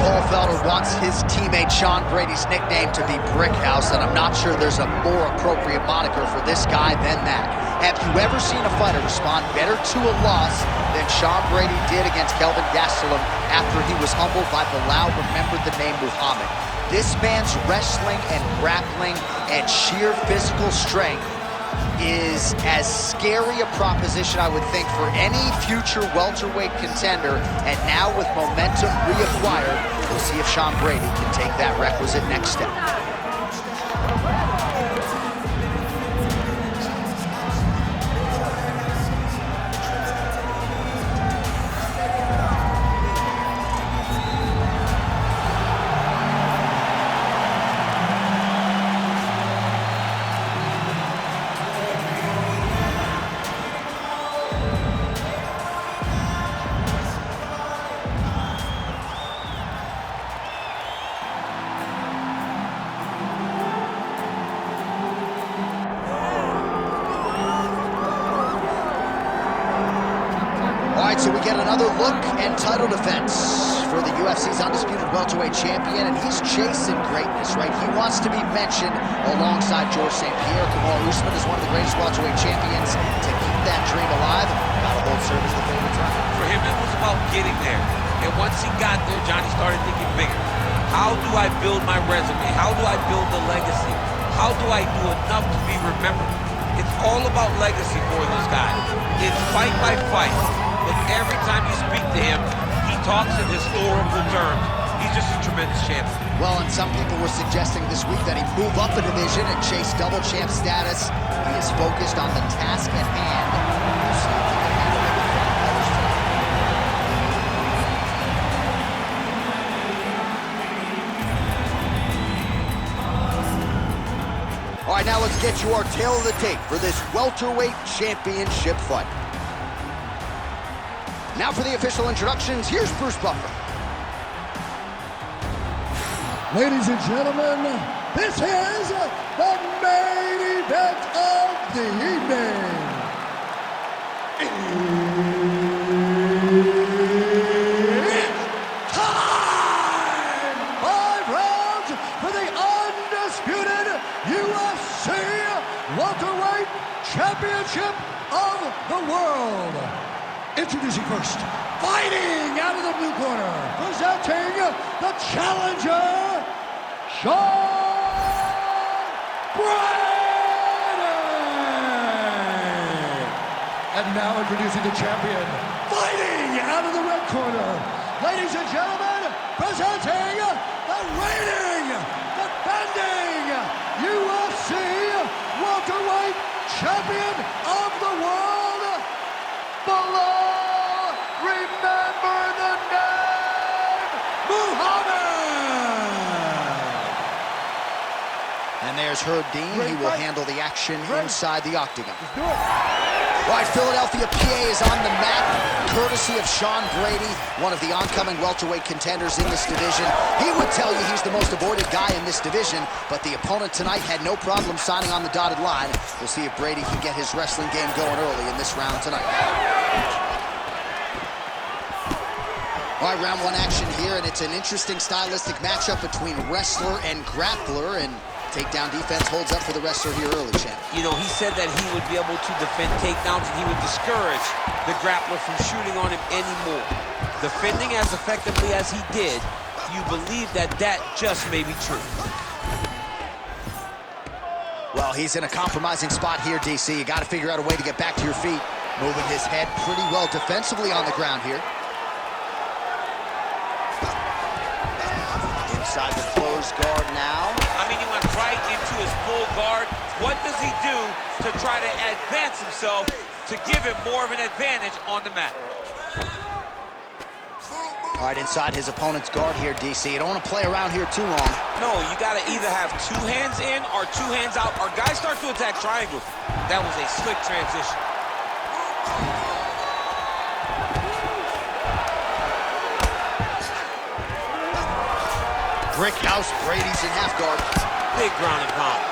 Paul Felder wants his teammate Sean Brady's nickname to be Brickhouse, and I'm not sure there's a more appropriate moniker for this guy than that. Have you ever seen a fighter respond better to a loss than Sean Brady did against Kelvin Gastelum after he was humbled by Belal Muhammad? This man's wrestling and grappling and sheer physical strength is as scary a proposition, I would think, for any future welterweight contender. And now with momentum reacquired, we'll see if Sean Brady can take that requisite next step. So we get another look and title defense for the UFC's undisputed welterweight champion, and he's chasing greatness, right? He wants to be mentioned alongside George St. Pierre. Kamaru Usman is one of the greatest welterweight champions to keep that dream alive. Gotta hold serve as the favorite time. For him, it was about getting there. And once he got there, Johnny started thinking bigger. How do I build my resume? How do I build a legacy? How do I do enough to be remembered? It's all about legacy for this guy. It's fight by fight. But every time you speak to him, he talks in historical terms. He's just a tremendous champion. Well, and some people were suggesting this week that he move up a division and chase double champ status. He is focused on the task at hand. We'll see if he can handle it with. All right, now let's get you our tail of the tape for this welterweight championship fight. Now for the official introductions, here's Bruce Buffer. Ladies and gentlemen, this is the main event of the evening. It's time! 5 rounds for the undisputed UFC welterweight championship of the world. Introducing first, fighting out of the blue corner, presenting the challenger, Sean Brady! And now introducing the champion, fighting out of the red corner, ladies and gentlemen, presenting the reigning, defending UFC welterweight champion of the world, Belal. Remember the name, Muhammad! And there's Herb Dean. He will handle the action inside the octagon. All right, Philadelphia, PA is on the mat, courtesy of Sean Brady, one of the oncoming welterweight contenders in this division. He would tell you he's the most avoided guy in this division, but the opponent tonight had no problem signing on the dotted line. We'll see if Brady can get his wrestling game going early in this round tonight. All right, round one action here, and it's an interesting stylistic matchup between wrestler and grappler, and takedown defense holds up for the wrestler here early, champ. You know, he said that he would be able to defend takedowns and he would discourage the grappler from shooting on him anymore. Defending as effectively as he did, you believe that that just may be true. Well, he's in a compromising spot here, DC. You got to figure out a way to get back to your feet. Moving his head pretty well defensively on the ground here. Inside the closed guard now. I mean, he went right into his full guard. What does he do to try to advance himself to give him more of an advantage on the mat? All right, inside his opponent's guard here, DC. You don't want to play around here too long. No, you got to either have 2 hands in or 2 hands out, or guys start to attack triangles. That was a slick transition. Brick house, Brady's in half guard. Big ground and pound.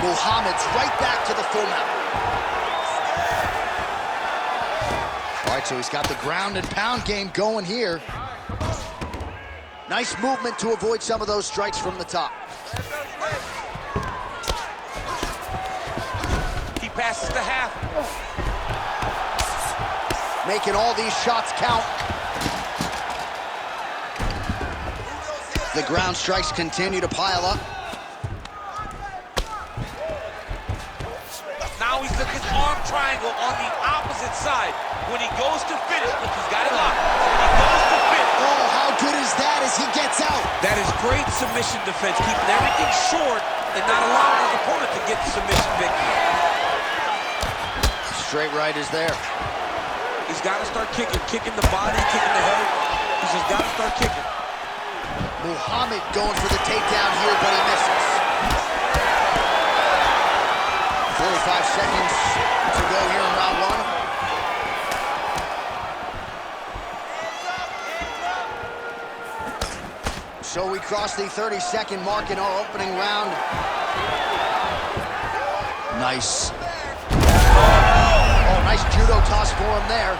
Muhammad's right back to the full mount. All right, right, so he's got the ground and pound game going here. Nice movement to avoid some of those strikes from the top. He passes the half. Making all these shots count. The ground strikes continue to pile up. Now he's looking arm triangle on the opposite side. When he goes to finish, look, he's got it locked. When he goes to finish. Oh, how good is that as he gets out? That is great submission defense, keeping everything short and not allowing his opponent to get the submission victory. Straight right is there. He's got to start kicking the body, kicking the head. He's just got to start kicking. Muhammad going for the takedown here, but he misses. 45 seconds to go here in round one. So we cross the 30-second mark in our opening round. Nice. Oh, nice judo toss for him there.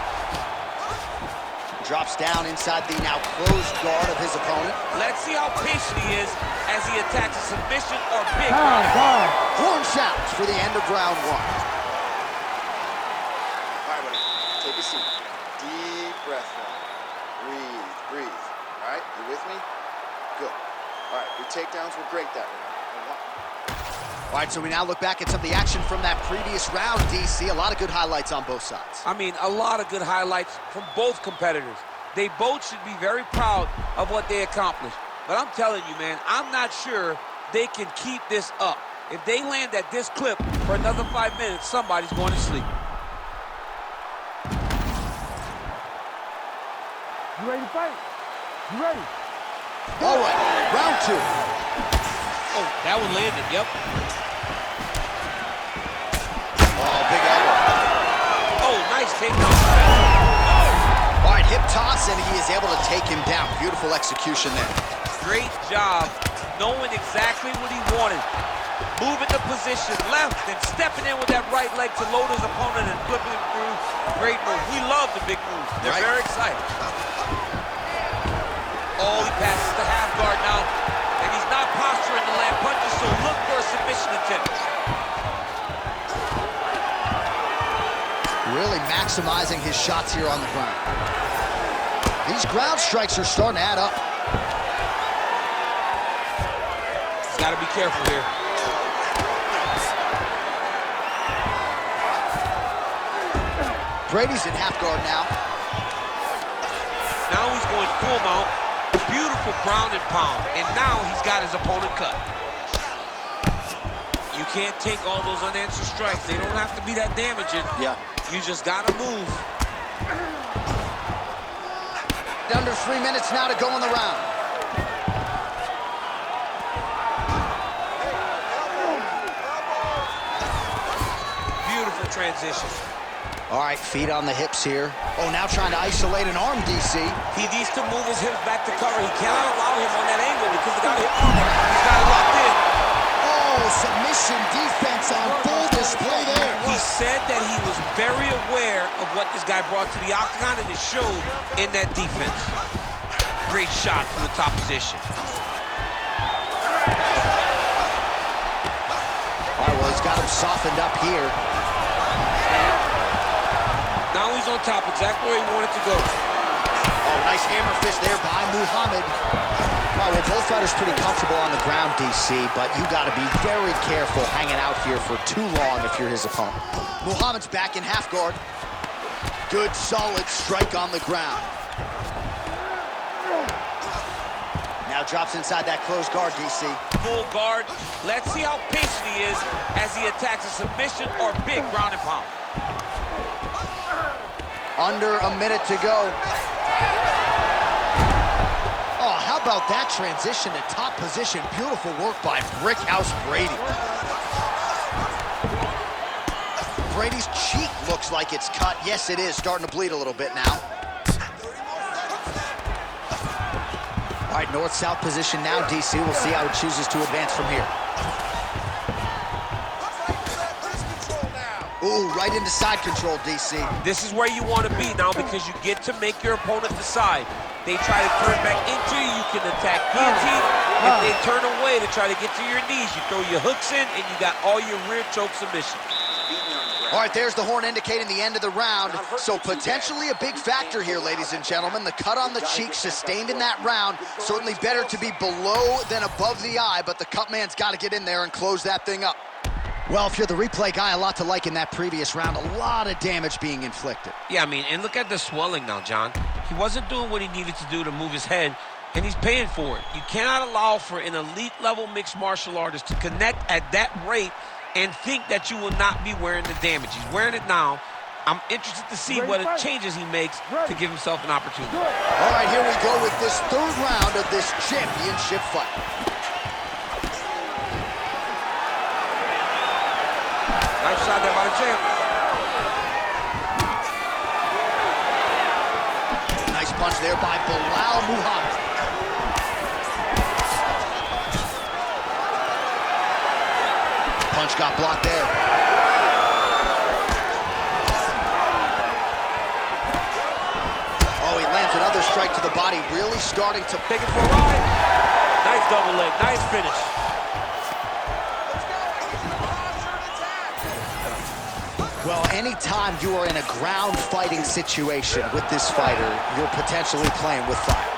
Drops down inside the now closed guard of his opponent. Let's see how patient he is as he attacks a submission or big. Horn sounds for the end of round one. All right, buddy, take a seat. Deep breath now. Breathe. All right, you with me? Good. All right, your takedowns were great that round. All right, so we now look back at some of the action from that previous round, DC. A lot of good highlights on both sides. I mean, a lot of good highlights from both competitors. They both should be very proud of what they accomplished. But I'm telling you, man, I'm not sure they can keep this up. If they land at this clip for another 5 minutes, somebody's going to sleep. You ready to fight? You ready? All right, round two. Oh, that one landed, yep. Oh, big elbow. Oh, nice takedown. All right, hip toss, and he is able to take him down. Beautiful execution there. Great job knowing exactly what he wanted. Moving the position left and stepping in with that right leg to load his opponent and flipping him through. Great move. We love the big moves. They're very excited. Oh, he passes the half guard now. And he's not posturing to land punches, so look for a submission attempt. Really maximizing his shots here on the ground. These ground strikes are starting to add up. He's got to be careful here. Brady's in half guard now. Now he's going full mount. Beautiful ground and pound. And now he's got his opponent cut. You can't take all those unanswered strikes. They don't have to be that damaging. Yeah. You just got to move. Under 3 minutes now to go in the round. Beautiful transition. All right, feet on the hips here. Oh, now trying to isolate an arm, DC. He needs to move his hips back to cover. He cannot allow him on that angle because he's got it locked in. Oh, submission defense on full display there. He said that he was very aware of what this guy brought to the octagon, and it showed in that defense. Great shot from the top position. All right, well, he's got him softened up here. Now he's on top, exactly where he wanted to go. Oh, nice hammer fist there by Muhammad. Well, both fighters pretty comfortable on the ground, DC, but you got to be very careful hanging out here for too long if you're his opponent. Muhammad's back in half guard. Good, solid strike on the ground. Now drops inside that closed guard, DC. Full guard. Let's see how patient he is as he attacks a submission or big ground and pound. Under a minute to go. Oh, how about that transition to top position? Beautiful work by Brickhouse Brady. Brady's cheek looks like it's cut. Yes, it is. Starting to bleed a little bit now. All right, north-south position now, DC. We'll see how it chooses to advance from here. Ooh, right into side control, DC. This is where you want to be now because you get to make your opponent decide. They try to turn back into you, you can attack guillotine. If they turn away to try to get to your knees, you throw your hooks in and you got all your rear choke submissions. All right, there's the horn indicating the end of the round. So potentially a big factor here, ladies and gentlemen. The cut on the cheek sustained in that round. Certainly better to be below than above the eye, but the cut man's got to get in there and close that thing up. Well, if you're the replay guy, a lot to like in that previous round. A lot of damage being inflicted. Yeah, I mean, and look at the swelling now, John. He wasn't doing what he needed to do to move his head, and he's paying for it. You cannot allow for an elite-level mixed martial artist to connect at that rate and think that you will not be wearing the damage. He's wearing it now. I'm interested to see what changes he makes to give himself an opportunity. All right, here we go with this third round of this championship fight. Nice shot there by the champ. Nice punch there by Belal Muhammad. Punch got blocked there. Oh, he lands another strike to the body, really starting to Take it for a ride. Nice double leg, nice finish. Well, anytime you are in a ground fighting situation with this fighter, you're potentially playing with fire.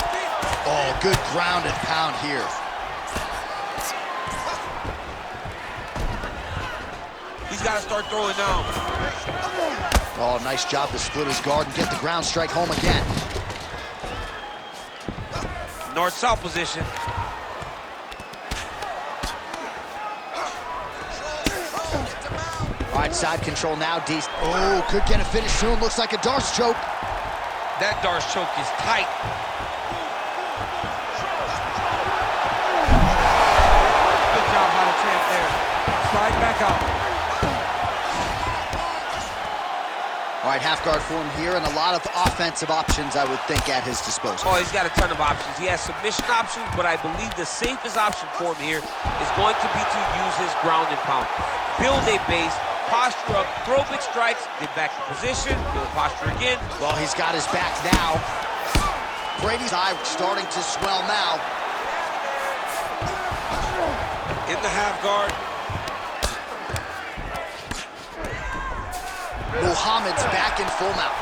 Oh, good ground and pound here. He's got to start throwing down. Oh, nice job to split his guard and get the ground strike home again. North-south position. All right, side control now, D. Oh, could get a finish soon. Looks like a Darce choke. That Darce choke is tight. Good job by the champ there. Slide back out. All right, half guard for him here, and a lot of offensive options, I would think, at his disposal. Oh, he's got a ton of options. He has submission options, but I believe the safest option for him here is going to be to use his ground and pound. Build a base, posture up, throw big strikes, get back to position, build posture again. Well, he's got his back now. Brady's eye starting to swell now. In the half guard. Muhammad's back in full mount.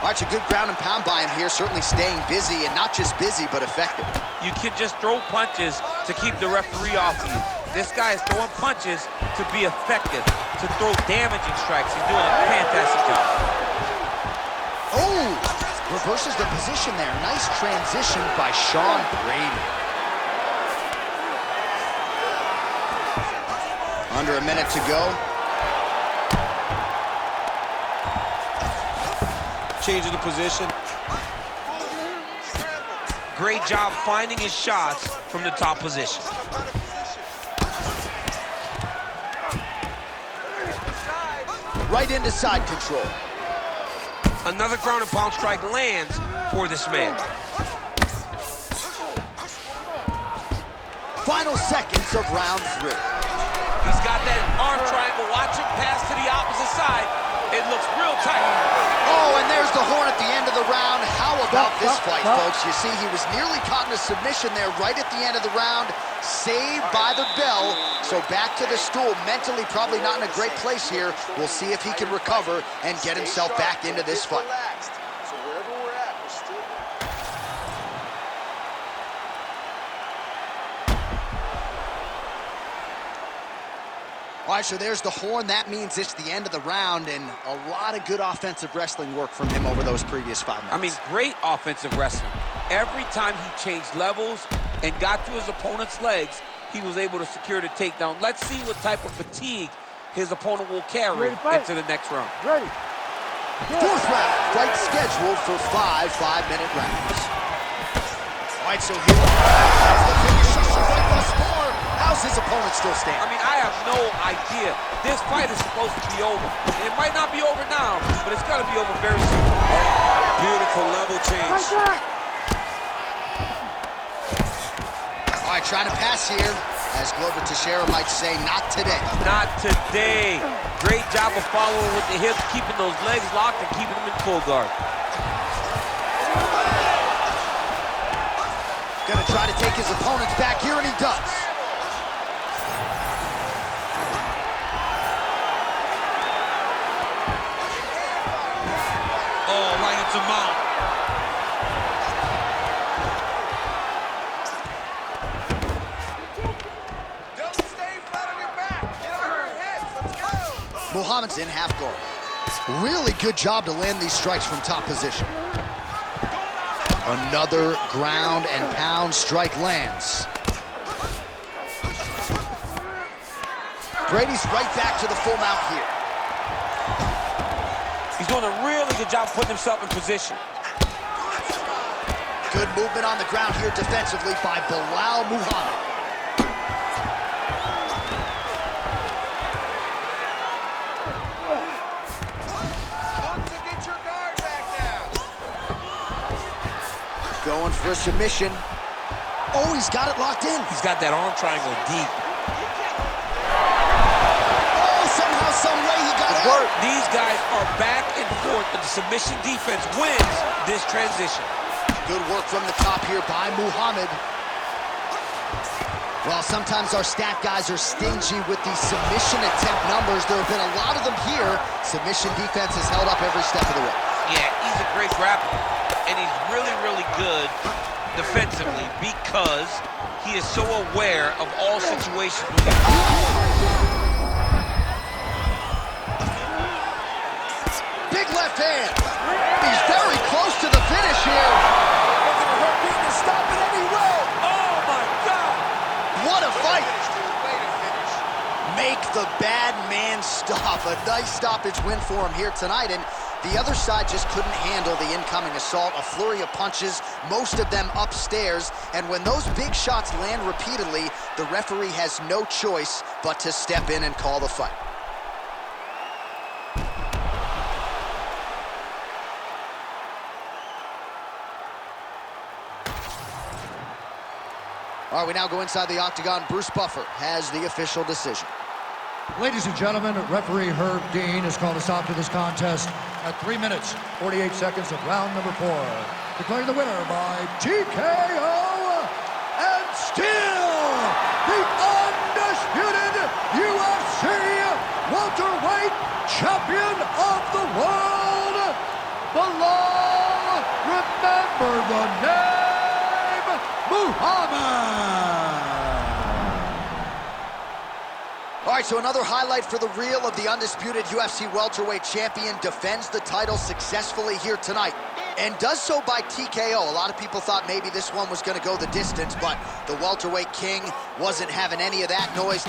All right, a good ground and pound by him here, certainly staying busy, and not just busy, but effective. You can just throw punches to keep the referee off of you. This guy is throwing punches to be effective, to throw damaging strikes. He's doing a fantastic job. Oh, reverses the position there. Nice transition by Sean Brady. Under a minute to go. Changing the position. Great job finding his shots from the top position. Right into side control. Another ground and pound strike lands for this man. Final seconds of round 3. He's got that arm triangle. Watch him pass to the opposite side. It looks real tight. Oh, and there's the horn at the end of the round. How about this fight, folks? You see, he was nearly caught in a submission there right at the end of the round. Saved by the bell. So back to the stool. Mentally probably not in a great place here. We'll see if he can recover and get himself back into this fight. So wherever we're at, we're still... All right, so there's the horn. That means it's the end of the round, and a lot of good offensive wrestling work from him over those previous 5 minutes. I mean, great offensive wrestling. Every time he changed levels and got to his opponent's legs, he was able to secure the takedown. Let's see what type of fatigue his opponent will carry into the next round. Ready. Fourth round, fight scheduled for 5 5-minute rounds. All right, so here as the finish of the fight thus far. How's his opponent still standing? I mean, I have no idea. This fight is supposed to be over. It might not be over now, but it's got to be over very soon. Beautiful level change. All right, trying to pass here. As Glover Teixeira might say, not today. Not today. Great job of following with the hips, keeping those legs locked and keeping them in full guard. Gonna try to take his opponents back here, and he does. Oh, right into mount. Muhammad's in half guard. Really good job to land these strikes from top position. Another ground and pound strike lands. Brady's right back to the full mount here. He's doing a really good job putting himself in position. Good movement on the ground here defensively by Belal Muhammad. Going for a submission. Oh, he's got it locked in. He's got that arm triangle deep. Oh, somehow, some way he got out. These guys are back and forth, but the submission defense wins this transition. Good work from the top here by Muhammad. Well, sometimes our stat guys are stingy with these submission attempt numbers. There have been a lot of them here. Submission defense has held up every step of the way. Yeah, he's a great grappler, and he's really, really good defensively because he is so aware of all situations. Big left hand. He's very close to the finish here. To stop it anyway. Oh my God! What a fight! Make the bad man stop. A nice stoppage win for him here tonight, and the other side just couldn't handle the incoming assault. A flurry of punches, most of them upstairs, and when those big shots land repeatedly, the referee has no choice but to step in and call the fight. All right, we now go inside the octagon. Bruce Buffer has the official decision. Ladies and gentlemen, referee Herb Dean has called a stop to this contest at 3 minutes, 48 seconds of round number 4. Declaring the winner by TKO and still the undisputed UFC welterweight champion of the world, Belal, remember the name, Muhammad. All right, so another highlight for the reel of the undisputed UFC welterweight champion defends the title successfully here tonight and does so by TKO. A lot of people thought maybe this one was going to go the distance, but the welterweight king wasn't having any of that noise.